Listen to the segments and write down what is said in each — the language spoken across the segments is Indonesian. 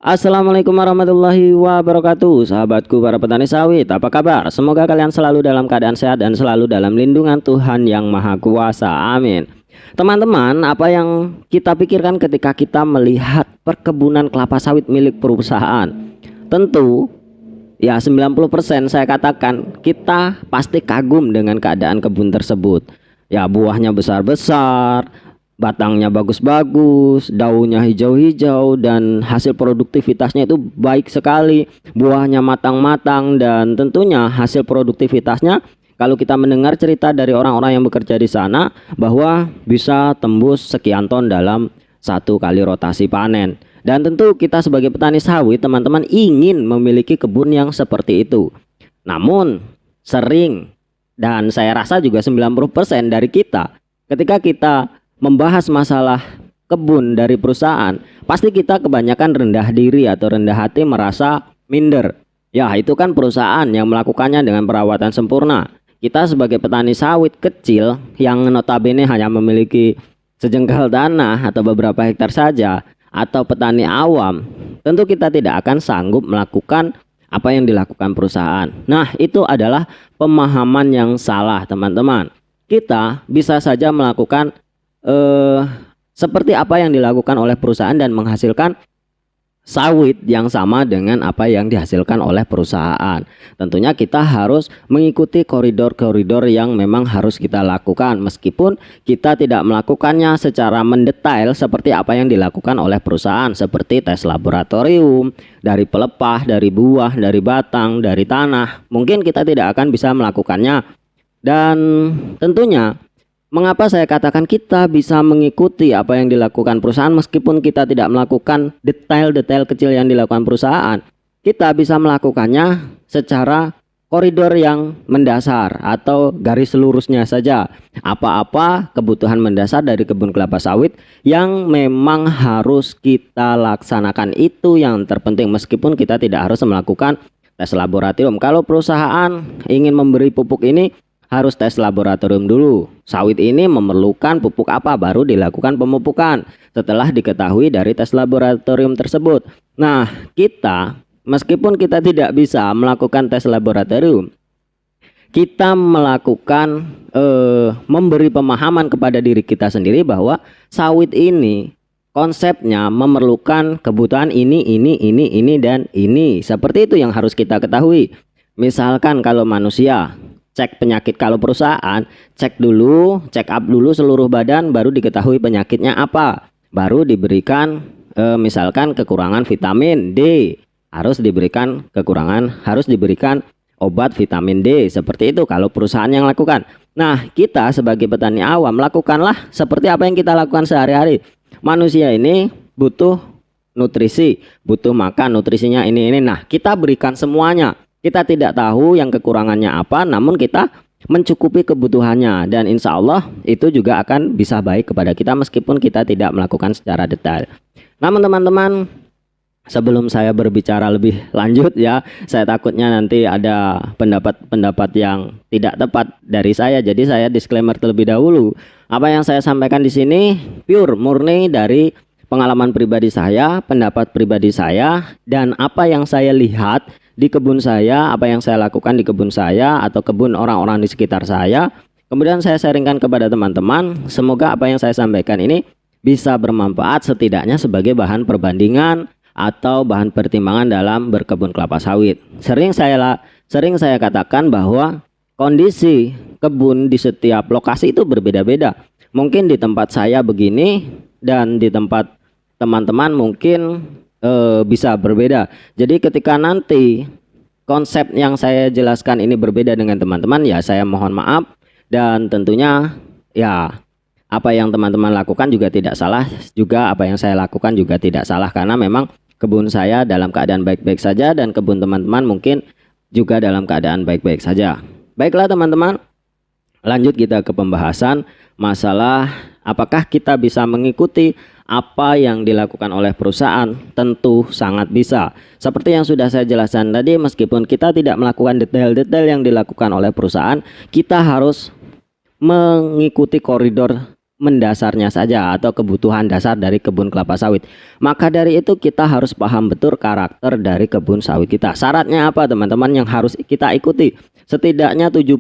Assalamualaikum warahmatullahi wabarakatuh. Sahabatku para petani sawit, apa kabar? Semoga kalian selalu dalam keadaan sehat dan selalu dalam lindungan Tuhan yang Maha Kuasa. Amin. Teman-teman, apa yang kita pikirkan ketika kita melihat perkebunan kelapa sawit milik perusahaan? Tentu ya 90% saya katakan kita pasti kagum dengan keadaan kebun tersebut. Ya, buahnya besar-besar, batangnya bagus-bagus, daunnya hijau-hijau, dan hasil produktivitasnya itu baik sekali. Buahnya matang-matang, dan tentunya hasil produktivitasnya kalau kita mendengar cerita dari orang-orang yang bekerja di sana bahwa bisa tembus sekian ton dalam satu kali rotasi panen. Dan tentu kita sebagai petani sawit, teman-teman, ingin memiliki kebun yang seperti itu. Namun sering, dan saya rasa juga 90% dari kita, ketika kita membahas masalah kebun dari perusahaan, pasti kita kebanyakan rendah diri atau rendah hati, merasa minder. Ya, itu kan perusahaan yang melakukannya dengan perawatan sempurna. Kita sebagai petani sawit kecil yang notabene hanya memiliki sejengkal tanah atau beberapa hektar saja, atau petani awam, tentu kita tidak akan sanggup melakukan apa yang dilakukan perusahaan. Nah, itu adalah pemahaman yang salah, teman-teman. Kita bisa saja melakukan seperti apa yang dilakukan oleh perusahaan dan menghasilkan sawit yang sama dengan apa yang dihasilkan oleh perusahaan. Tentunya kita harus mengikuti koridor-koridor yang memang harus kita lakukan, meskipun kita tidak melakukannya secara mendetail seperti apa yang dilakukan oleh perusahaan, seperti tes laboratorium, dari pelepah, dari buah, dari batang, dari tanah. Mungkin kita tidak akan bisa melakukannya. Dan tentunya mengapa saya katakan kita bisa mengikuti apa yang dilakukan perusahaan meskipun kita tidak melakukan detail-detail kecil yang dilakukan perusahaan? Kita bisa melakukannya secara koridor yang mendasar atau garis lurusnya saja. Apa-apa kebutuhan mendasar dari kebun kelapa sawit yang memang harus kita laksanakan, itu yang terpenting, meskipun kita tidak harus melakukan tes laboratorium. Kalau perusahaan ingin memberi pupuk ini, harus tes laboratorium dulu. Sawit ini memerlukan pupuk apa, baru dilakukan pemupukan setelah diketahui dari tes laboratorium tersebut. Nah, kita meskipun kita tidak bisa melakukan tes laboratorium, kita melakukan memberi pemahaman kepada diri kita sendiri bahwa sawit ini konsepnya memerlukan kebutuhan ini, dan ini. Seperti itu yang harus kita ketahui. Misalkan kalau manusia cek penyakit, kalau perusahaan cek up dulu seluruh badan, baru diketahui penyakitnya apa, baru diberikan misalkan kekurangan vitamin D, harus diberikan obat vitamin D. Seperti itu kalau perusahaan yang lakukan. Nah, kita sebagai petani awam lakukanlah seperti apa yang kita lakukan sehari-hari. Manusia ini butuh nutrisi, butuh makan, nutrisinya ini. Nah, kita berikan semuanya. Kita tidak tahu yang kekurangannya apa, namun kita mencukupi kebutuhannya, dan insya Allah itu juga akan bisa baik kepada kita meskipun kita tidak melakukan secara detail. Namun teman-teman, sebelum saya berbicara lebih lanjut ya, saya takutnya nanti ada pendapat-pendapat yang tidak tepat dari saya, jadi saya disclaimer terlebih dahulu. Apa yang saya sampaikan di sini pure murni dari pengalaman pribadi saya, pendapat pribadi saya, dan apa yang saya lihat di kebun saya, apa yang saya lakukan di kebun saya atau kebun orang-orang di sekitar saya, kemudian saya sharingkan kepada teman-teman. Semoga apa yang saya sampaikan ini bisa bermanfaat, setidaknya sebagai bahan perbandingan atau bahan pertimbangan dalam berkebun kelapa sawit. Sering saya katakan bahwa kondisi kebun di setiap lokasi itu berbeda-beda. Mungkin di tempat saya begini dan di tempat teman-teman mungkin bisa berbeda. Jadi ketika nanti konsep yang saya jelaskan ini berbeda dengan teman-teman, ya saya mohon maaf. Dan tentunya ya apa yang teman-teman lakukan juga tidak salah, juga apa yang saya lakukan juga tidak salah, karena memang kebun saya dalam keadaan baik-baik saja dan kebun teman-teman mungkin juga dalam keadaan baik-baik saja. Baiklah teman-teman, lanjut kita ke pembahasan masalah apakah kita bisa mengikuti apa yang dilakukan oleh perusahaan. Tentu sangat bisa. Seperti yang sudah saya jelaskan tadi, meskipun kita tidak melakukan detail-detail yang dilakukan oleh perusahaan, kita harus mengikuti koridor mendasarnya saja atau kebutuhan dasar dari kebun kelapa sawit. Maka dari itu kita harus paham betul karakter dari kebun sawit kita. Syaratnya apa teman-teman yang harus kita ikuti? Setidaknya 70%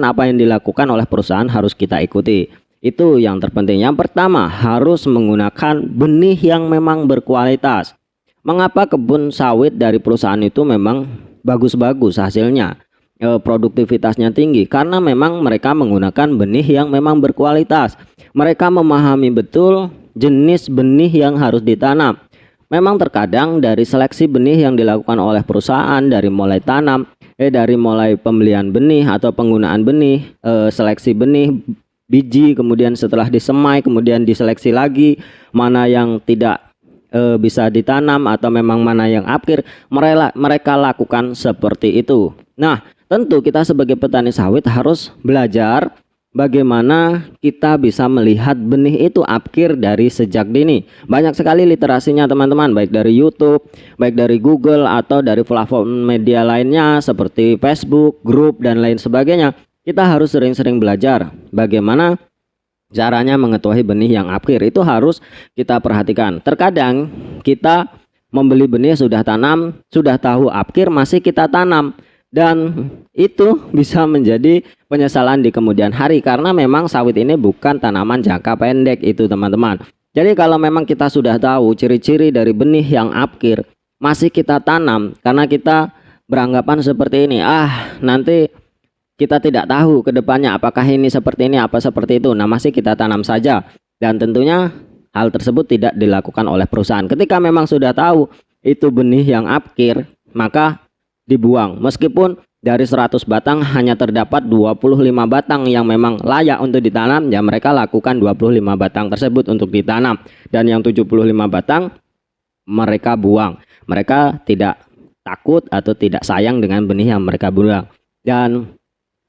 apa yang dilakukan oleh perusahaan harus kita ikuti. Itu yang terpenting. Yang pertama, harus menggunakan benih yang memang berkualitas. Mengapa kebun sawit dari perusahaan itu memang bagus-bagus hasilnya, produktivitasnya tinggi? Karena memang mereka menggunakan benih yang memang berkualitas. Mereka memahami betul jenis benih yang harus ditanam. Memang terkadang dari seleksi benih yang dilakukan oleh perusahaan, dari mulai tanam, dari mulai pembelian benih atau penggunaan benih, seleksi benih, biji, kemudian setelah disemai, kemudian diseleksi lagi mana yang tidak bisa ditanam atau memang mana yang apkir, mereka lakukan seperti itu. Nah, tentu kita sebagai petani sawit harus belajar bagaimana kita bisa melihat benih itu apkir dari sejak dini. Banyak sekali literasinya teman-teman, baik dari YouTube, baik dari Google atau dari platform media lainnya seperti Facebook, grup dan lain sebagainya. Kita harus sering-sering belajar bagaimana caranya mengetahui benih yang apkir. Itu harus kita perhatikan. Terkadang kita membeli benih sudah tanam, sudah tahu apkir, masih kita tanam, dan itu bisa menjadi penyesalan di kemudian hari karena memang sawit ini bukan tanaman jangka pendek itu teman-teman. Jadi kalau memang kita sudah tahu ciri-ciri dari benih yang apkir, masih kita tanam karena kita beranggapan seperti ini, nanti kita tidak tahu ke depannya apakah ini seperti ini apa seperti itu. Nah, masih kita tanam saja, dan tentunya hal tersebut tidak dilakukan oleh perusahaan. Ketika memang sudah tahu itu benih yang apkir, maka dibuang. Meskipun dari 100 batang hanya terdapat 25 batang yang memang layak untuk ditanam, ya mereka lakukan 25 batang tersebut untuk ditanam, dan yang 75 batang mereka buang. Mereka tidak takut atau tidak sayang dengan benih yang mereka buang. Dan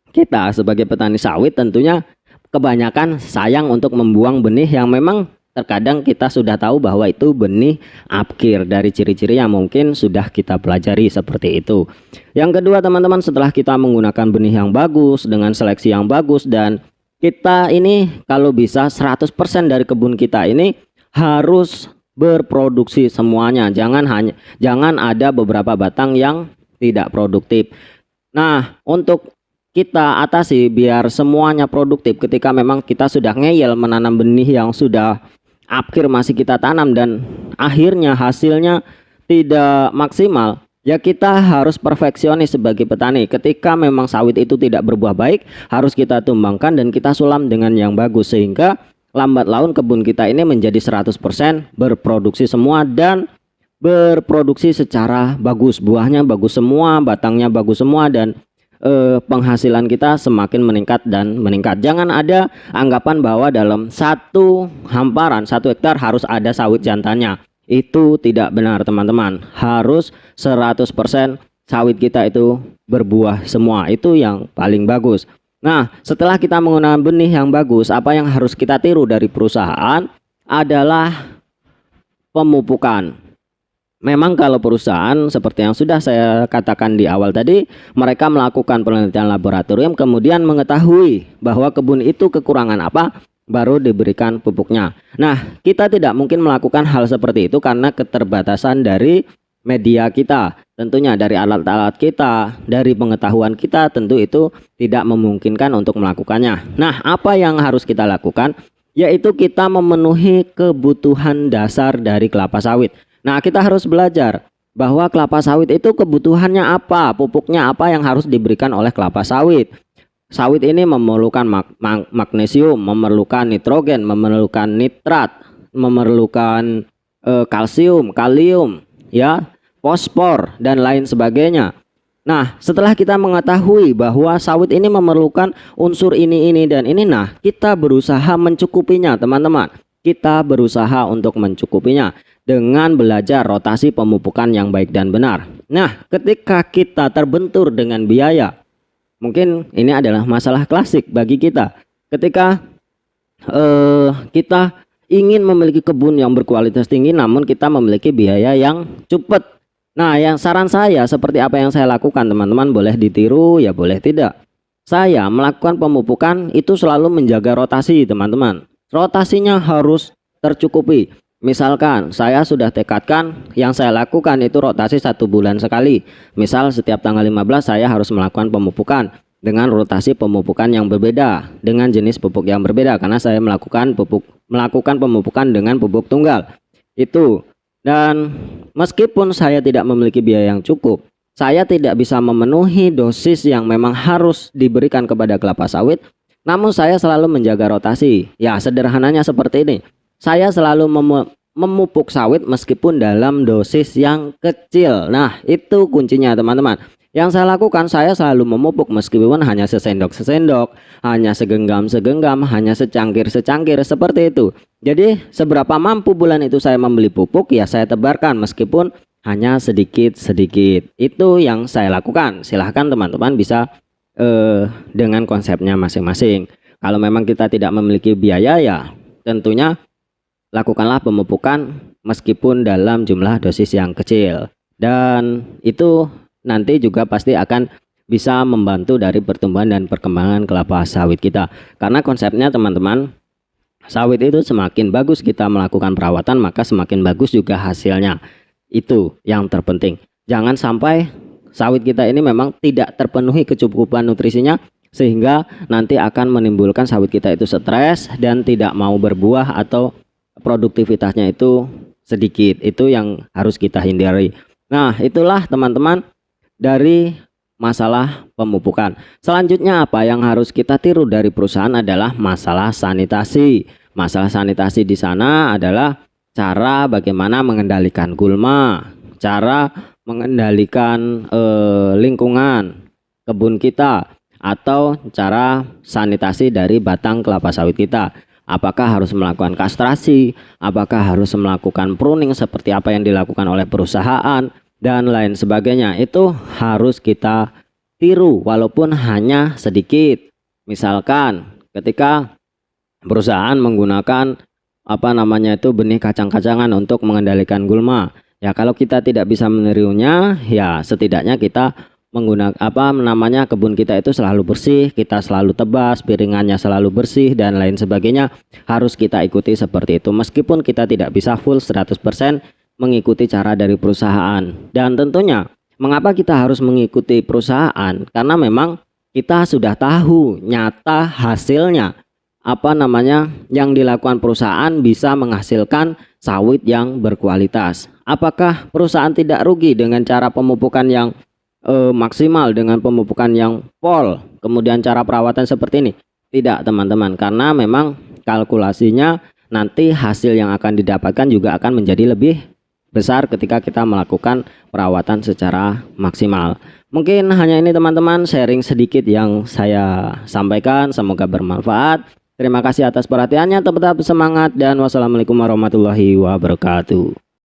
kita sebagai petani sawit tentunya kebanyakan sayang untuk membuang benih yang memang terkadang kita sudah tahu bahwa itu benih apkir dari ciri-ciri yang mungkin sudah kita pelajari seperti itu. Yang kedua teman-teman, setelah kita menggunakan benih yang bagus dengan seleksi yang bagus, dan kita ini kalau bisa 100% dari kebun kita ini harus berproduksi semuanya. Jangan ada beberapa batang yang tidak produktif. Nah, untuk kita atasi biar semuanya produktif, ketika memang kita sudah ngeyel menanam benih yang sudah apkir masih kita tanam dan akhirnya hasilnya tidak maksimal, ya kita harus perfeksionis sebagai petani. Ketika memang sawit itu tidak berbuah baik, harus kita tumbangkan dan kita sulam dengan yang bagus, sehingga lambat laun kebun kita ini menjadi 100% berproduksi semua dan berproduksi secara bagus, buahnya bagus semua, batangnya bagus semua, dan penghasilan kita semakin meningkat dan meningkat. Jangan ada anggapan bahwa dalam satu hamparan 1 hektar harus ada sawit jantannya. Itu tidak benar teman-teman. Harus 100% sawit kita itu berbuah semua. Itu yang paling bagus. Nah, setelah kita menggunakan benih yang bagus, apa yang harus kita tiru dari perusahaan adalah pemupukan. Memang kalau perusahaan seperti yang sudah saya katakan di awal tadi, mereka melakukan penelitian laboratorium, kemudian mengetahui bahwa kebun itu kekurangan apa, baru diberikan pupuknya. Nah, kita tidak mungkin melakukan hal seperti itu karena keterbatasan dari media kita, tentunya dari alat-alat kita, dari pengetahuan kita, tentu itu tidak memungkinkan untuk melakukannya. Nah, apa yang harus kita lakukan? Yaitu kita memenuhi kebutuhan dasar dari kelapa sawit. Nah, kita harus belajar bahwa kelapa sawit itu kebutuhannya apa, pupuknya apa yang harus diberikan oleh kelapa sawit. Sawit ini memerlukan magnesium, memerlukan nitrogen, memerlukan nitrat, memerlukan kalsium, kalium, ya, fosfor dan lain sebagainya. Nah, setelah kita mengetahui bahwa sawit ini memerlukan unsur ini dan ini, nah kita berusaha mencukupinya teman-teman. Kita berusaha untuk mencukupinya dengan belajar rotasi pemupukan yang baik dan benar. Nah, ketika kita terbentur dengan biaya, mungkin ini adalah masalah klasik bagi kita. Ketika kita ingin memiliki kebun yang berkualitas tinggi, namun kita memiliki biaya yang cepat. Nah, yang saran saya seperti apa yang saya lakukan, teman-teman boleh ditiru, ya boleh tidak. Saya melakukan pemupukan itu selalu menjaga rotasi, teman-teman. rotasinya harus tercukupi. Misalkan saya sudah tekadkan yang saya lakukan itu rotasi 1 bulan sekali. Misal setiap tanggal 15 saya harus melakukan pemupukan dengan rotasi pemupukan yang berbeda, dengan jenis pupuk yang berbeda, karena saya melakukan pemupukan dengan pupuk tunggal itu. Dan meskipun saya tidak memiliki biaya yang cukup, saya tidak bisa memenuhi dosis yang memang harus diberikan kepada kelapa sawit, namun saya selalu menjaga rotasi. Ya, sederhananya seperti ini. Saya selalu memupuk sawit meskipun dalam dosis yang kecil. Nah, itu kuncinya teman-teman. Yang saya lakukan, saya selalu memupuk meskipun hanya sesendok-sesendok, hanya segenggam-segenggam, hanya secangkir-secangkir, seperti itu. Jadi seberapa mampu bulan itu saya membeli pupuk, ya saya tebarkan meskipun hanya sedikit-sedikit. Itu yang saya lakukan. Silahkan teman-teman bisa dengan konsepnya masing-masing. Kalau memang kita tidak memiliki biaya, ya tentunya lakukanlah pemupukan meskipun dalam jumlah dosis yang kecil. Dan itu nanti juga pasti akan bisa membantu dari pertumbuhan dan perkembangan kelapa sawit kita. Karena konsepnya teman-teman, sawit itu semakin bagus kita melakukan perawatan, maka semakin bagus juga hasilnya. Itu yang terpenting. Jangan sampai sawit kita ini memang tidak terpenuhi kecukupan nutrisinya, sehingga nanti akan menimbulkan sawit kita itu stres dan tidak mau berbuah atau produktivitasnya itu sedikit. Itu yang harus kita hindari. Nah, itulah teman-teman dari masalah pemupukan. Selanjutnya apa yang harus kita tiru dari perusahaan adalah masalah sanitasi. Masalah sanitasi di sana adalah cara bagaimana mengendalikan gulma, cara mengendalikan lingkungan kebun kita, atau cara sanitasi dari batang kelapa sawit kita. Apakah harus melakukan kastrasi, apakah harus melakukan pruning seperti apa yang dilakukan oleh perusahaan, dan lain sebagainya. Itu harus kita tiru walaupun hanya sedikit. Misalkan ketika perusahaan menggunakan benih kacang-kacangan untuk mengendalikan gulma, ya kalau kita tidak bisa menirunya, ya setidaknya kita menggunakan kebun kita itu selalu bersih, kita selalu tebas, piringannya selalu bersih, dan lain sebagainya. Harus kita ikuti seperti itu meskipun kita tidak bisa full 100% mengikuti cara dari perusahaan. Dan tentunya mengapa kita harus mengikuti perusahaan, karena memang kita sudah tahu nyata hasilnya yang dilakukan perusahaan bisa menghasilkan sawit yang berkualitas. Apakah perusahaan tidak rugi dengan cara pemupukan yang maksimal, dengan pemupukan yang pol, kemudian cara perawatan seperti ini? Tidak teman-teman, karena memang kalkulasinya nanti hasil yang akan didapatkan juga akan menjadi lebih besar ketika kita melakukan perawatan secara maksimal. Mungkin hanya ini teman-teman, sharing sedikit yang saya sampaikan, semoga bermanfaat. Terima kasih atas perhatiannya, tetap semangat, dan wassalamualaikum warahmatullahi wabarakatuh.